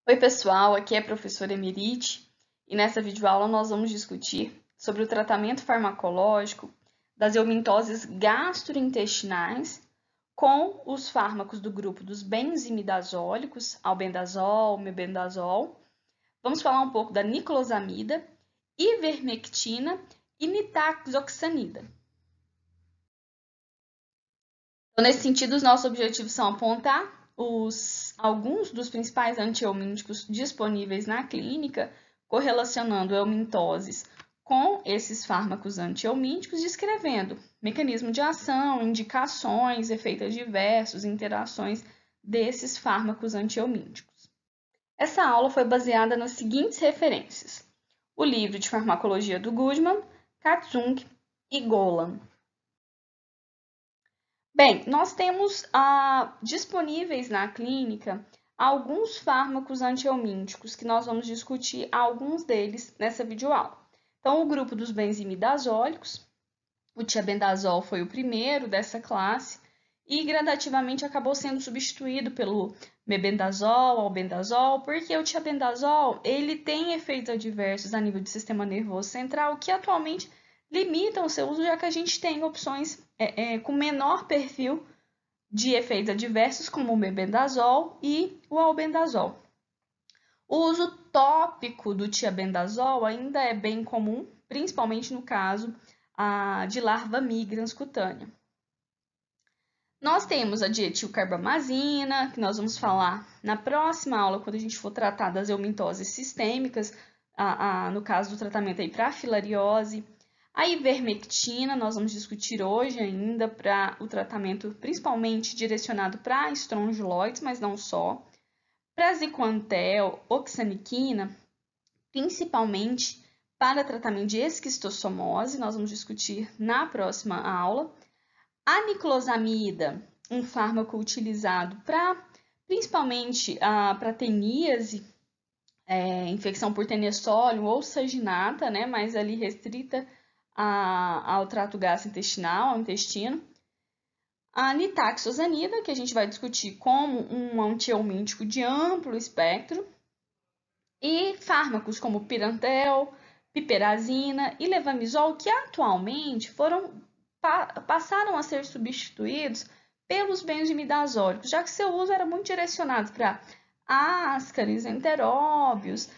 Oi, pessoal, aqui é a professora Emerite e nessa videoaula nós vamos discutir sobre o tratamento farmacológico das eumintoses gastrointestinais com os fármacos do grupo dos benzimidazólicos, albendazol, mebendazol. Vamos falar um pouco da niclosamida, ivermectina e nitazoxanida. Então, nesse sentido, os nossos objetivos são apontar alguns dos principais antieumínticos disponíveis na clínica, correlacionando eumintoses com esses fármacos antieumínticos, descrevendo mecanismo de ação, indicações, efeitos adversos, interações desses fármacos antieumínticos. Essa aula foi baseada nas seguintes referências: o livro de farmacologia do Goodman, Katzung e Golan. Bem, nós temos disponíveis na clínica alguns fármacos antieumínticos que nós vamos discutir alguns deles nessa videoaula. Então, o grupo dos benzimidazólicos, o tiabendazol foi o primeiro dessa classe e gradativamente acabou sendo substituído pelo mebendazol, albendazol, porque o tiabendazol ele tem efeitos adversos a nível do sistema nervoso central que atualmente limitam o seu uso, já que a gente tem opções com menor perfil de efeitos adversos, como o mebendazol e o albendazol. O uso tópico do tiabendazol ainda é bem comum, principalmente no caso de larva migrans cutânea. Nós temos a dietilcarbamazina, que nós vamos falar na próxima aula, quando a gente for tratar das eumintoses sistêmicas, no caso do tratamento para a filariose. A ivermectina, nós vamos discutir hoje ainda para o tratamento principalmente direcionado para estrongiloides, mas não só. Praziquantel, oxaniquina, principalmente para tratamento de esquistossomose, nós vamos discutir na próxima aula. A niclosamida, um fármaco utilizado principalmente para teníase, infecção por Tenersolium ou saginata, né, mas ali restrita ao trato gastrointestinal, ao intestino. A nitaxosanida, que a gente vai discutir como um antieumíntico de amplo espectro. E fármacos como pirantel, piperazina e levamisol, que atualmente passaram a ser substituídos pelos benzimidazólicos, já que seu uso era muito direcionado para ascaris, enteróbios,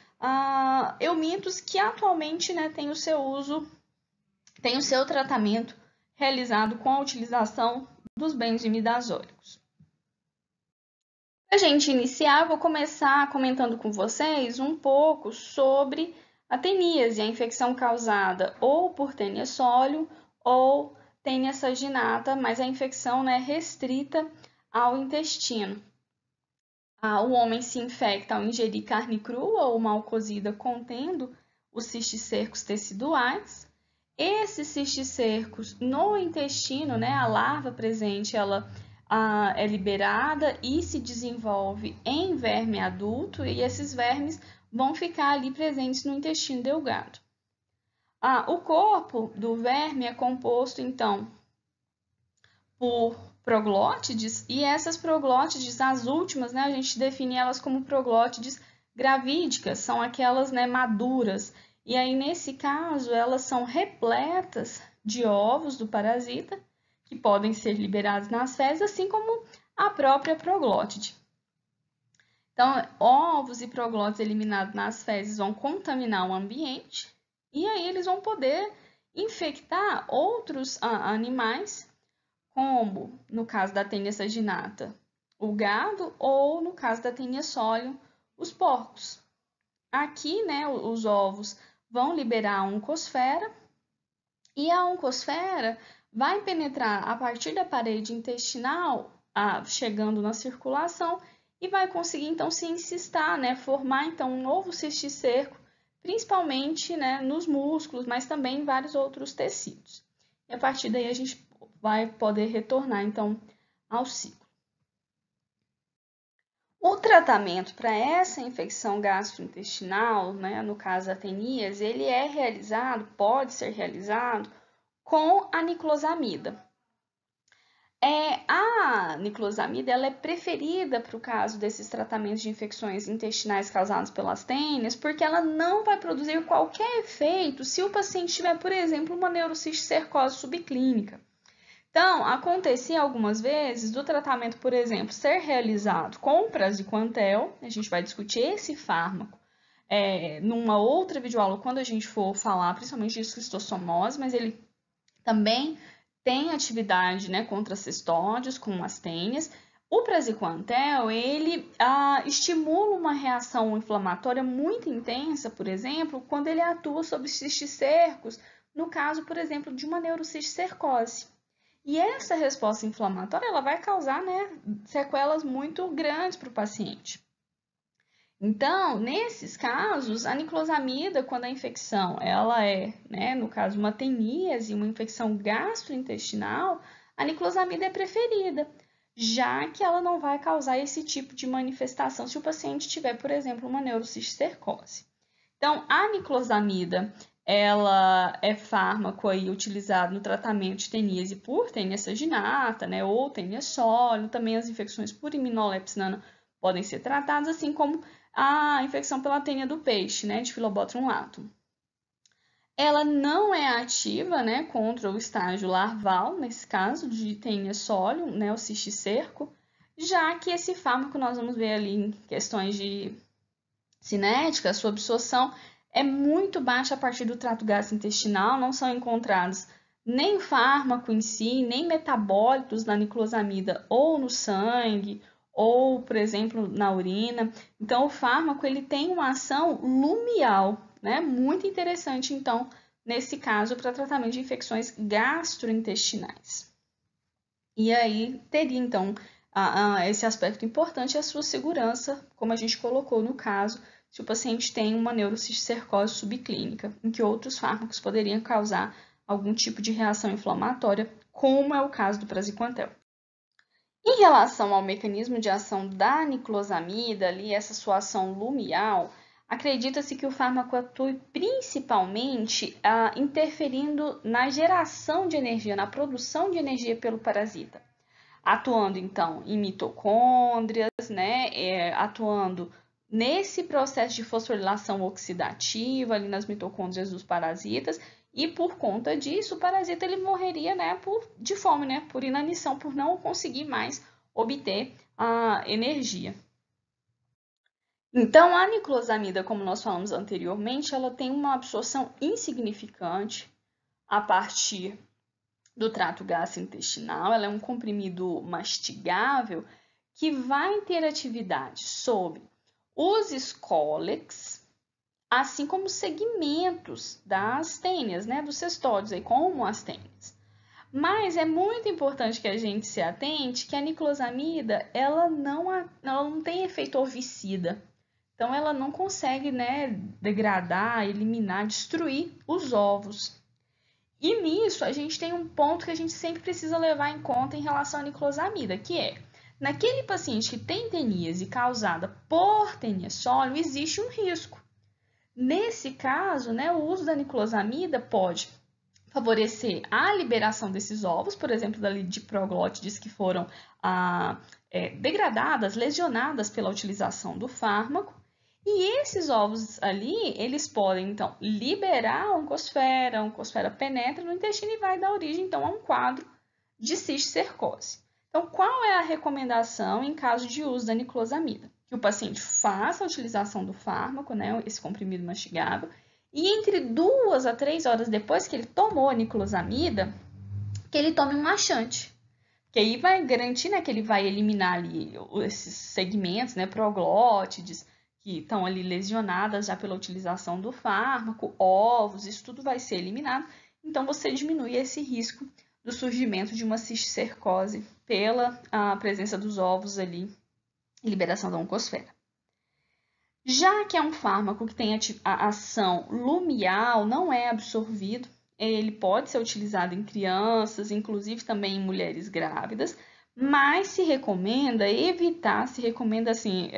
eumintos que atualmente têm o seu uso, têm o seu tratamento realizado com a utilização dos benzimidazólicos. Para a gente iniciar, vou começar comentando com vocês um pouco sobre a teníase, a infecção causada ou por Taenia solium ou Taenia saginata, mas a infecção é restrita ao intestino. O homem se infecta ao ingerir carne crua ou mal cozida contendo os cisticercos teciduais. Esses cisticercos no intestino, a larva presente, ela é liberada e se desenvolve em verme adulto, e esses vermes vão ficar ali presentes no intestino delgado. O corpo do verme é composto, então, por proglótides, e essas proglótides, as últimas, a gente define elas como proglótides gravídicas, são aquelas maduras, e aí nesse caso elas são repletas de ovos do parasita, que podem ser liberados nas fezes, assim como a própria proglótide. Então, ovos e proglótides eliminados nas fezes vão contaminar o ambiente, e aí eles vão poder infectar outros animais, como no caso da Taenia saginata, o gado, ou no caso da Taenia solium, os porcos. Aqui, os ovos vão liberar a oncosfera, e a oncosfera vai penetrar a partir da parede intestinal, chegando na circulação, e vai conseguir então se encistar, formar então um novo cisticerco, principalmente nos músculos, mas também em vários outros tecidos. E a partir daí a gente vai poder retornar então ao ciclo. O tratamento para essa infecção gastrointestinal, no caso a teníase, ele pode ser realizado com a niclosamida. A niclosamida ela é preferida para o caso desses tratamentos de infecções intestinais causadas pelas tênias, porque ela não vai produzir qualquer efeito se o paciente tiver, por exemplo, uma neurocisticercose subclínica. Então, acontecia algumas vezes do tratamento, por exemplo, ser realizado com praziquantel, a gente vai discutir esse fármaco numa outra videoaula quando a gente for falar principalmente de esquistossomose, mas ele também tem atividade, né, contra cistódios, com as tênias. O praziquantel, ele estimula uma reação inflamatória muito intensa, por exemplo, quando ele atua sobre cisticercos, no caso, por exemplo, de uma neurocisticercose. E essa resposta inflamatória, ela vai causar, né, sequelas muito grandes para o paciente. Então, nesses casos, a niclosamida, quando a infecção ela é, né, no caso, uma teníase, uma infecção gastrointestinal, a niclosamida é preferida, já que ela não vai causar esse tipo de manifestação se o paciente tiver, por exemplo, uma neurocisticercose. Então, a niclosamida, ela é fármaco aí utilizado no tratamento de teníase por tênia saginata, né, ou tênia sólio, também as infecções por imilolepsinana podem ser tratadas, assim como a infecção pela tênia do peixe, né, de Phyllobothrum latum. Ela não é ativa, né, contra o estágio larval, nesse caso, de tênia sólio, né, o cisticerco, já que esse fármaco, nós vamos ver ali em questões de cinética, a sua absorção é muito baixa a partir do trato gastrointestinal, não são encontrados nem o fármaco em si, nem metabólitos da niclosamida ou no sangue, ou, por exemplo, na urina. Então, o fármaco ele tem uma ação lumial, né? Muito interessante, então, nesse caso, para tratamento de infecções gastrointestinais. E aí, teria, então, esse aspecto importante, a sua segurança, como a gente colocou no caso, se o paciente tem uma neurocisticercose subclínica, em que outros fármacos poderiam causar algum tipo de reação inflamatória, como é o caso do praziquantel. Em relação ao mecanismo de ação da niclosamida, ali, essa sua ação lumial, acredita-se que o fármaco atue principalmente interferindo na geração de energia, na produção de energia pelo parasita, atuando então em mitocôndrias, né, atuando nesse processo de fosforilação oxidativa ali nas mitocôndrias dos parasitas, e por conta disso o parasita ele morreria, né, de fome, né, por inanição, por não conseguir mais obter a energia. Então, a niclosamida, como nós falamos anteriormente, ela tem uma absorção insignificante a partir do trato gastrointestinal, ela é um comprimido mastigável que vai ter atividade sobre os escólex, assim como os segmentos das tênias, né, dos cestódios, aí, como as tênias. Mas é muito importante que a gente se atente que a niclosamida, ela não tem efeito ovicida. Então, ela não consegue, né, degradar, eliminar, destruir os ovos. E nisso, a gente tem um ponto que a gente sempre precisa levar em conta em relação à niclosamida, que é, naquele paciente que tem teníase causada por tênia sólio, existe um risco. Nesse caso, né, o uso da niclosamida pode favorecer a liberação desses ovos, por exemplo, da diproglótides que foram degradadas, lesionadas pela utilização do fármaco. E esses ovos ali, eles podem, então, liberar a oncosfera penetra no intestino e vai dar origem, então, a um quadro de cisticercose. Então, qual é a recomendação em caso de uso da niclosamida? Que o paciente faça a utilização do fármaco, né, esse comprimido mastigável, e entre 2 a 3 horas depois que ele tomou a niclosamida, que ele tome um laxante. Que aí vai garantir, né, que ele vai eliminar ali esses segmentos, né, proglótides, que estão ali lesionadas já pela utilização do fármaco, ovos, isso tudo vai ser eliminado. Então, você diminui esse risco do surgimento de uma cisticercose pela presença dos ovos ali e liberação da oncosfera. Já que é um fármaco que tem a ação lumial, não é absorvido, ele pode ser utilizado em crianças, inclusive também em mulheres grávidas, mas se recomenda evitar, assim,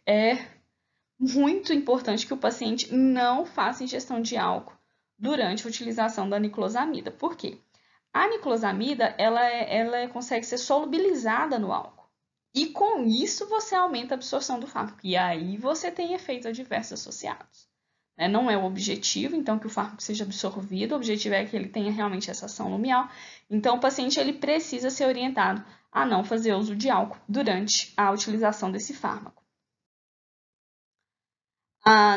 é muito importante que o paciente não faça ingestão de álcool durante a utilização da niclosamida. Por quê? A niclosamida, ela consegue ser solubilizada no álcool. E com isso você aumenta a absorção do fármaco. E aí você tem efeitos adversos associados. Não é o objetivo, então, que o fármaco seja absorvido. O objetivo é que ele tenha realmente essa ação lumial. Então, o paciente ele precisa ser orientado a não fazer uso de álcool durante a utilização desse fármaco.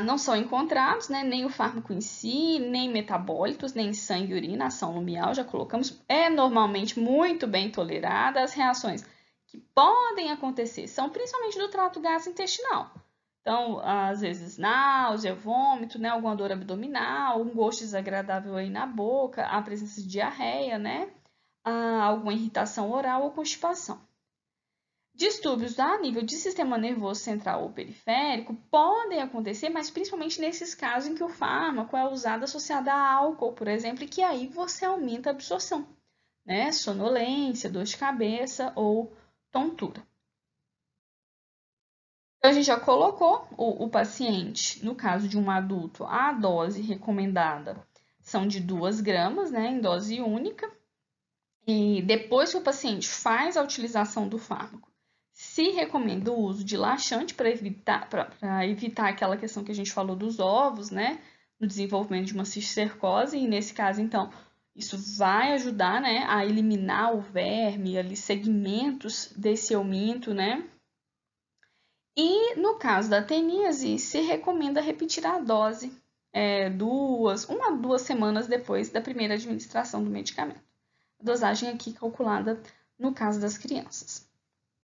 Não são encontrados, nem o fármaco em si, nem metabólitos, nem sangue e urina, ação lumial, já colocamos. É normalmente muito bem tolerada. As reações que podem acontecer são principalmente do trato gastrointestinal. Então, às vezes, náusea, vômito, alguma dor abdominal, um gosto desagradável aí na boca, a presença de diarreia, alguma irritação oral ou constipação. Distúrbios a nível de sistema nervoso central ou periférico podem acontecer, mas principalmente nesses casos em que o fármaco é usado associado a álcool, por exemplo, e que aí você aumenta a absorção, sonolência, dor de cabeça ou tontura. Então, a gente já colocou o paciente, no caso de um adulto, a dose recomendada são de 2 gramas, em dose única. E depois que o paciente faz a utilização do fármaco, se recomenda o uso de laxante para evitar aquela questão que a gente falou dos ovos, no desenvolvimento de uma cisticercose. E nesse caso, então, isso vai ajudar, a eliminar o verme, ali, segmentos desse euminto, E no caso da teníase, se recomenda repetir a dose 1 a 2 semanas depois da primeira administração do medicamento. A dosagem aqui calculada no caso das crianças.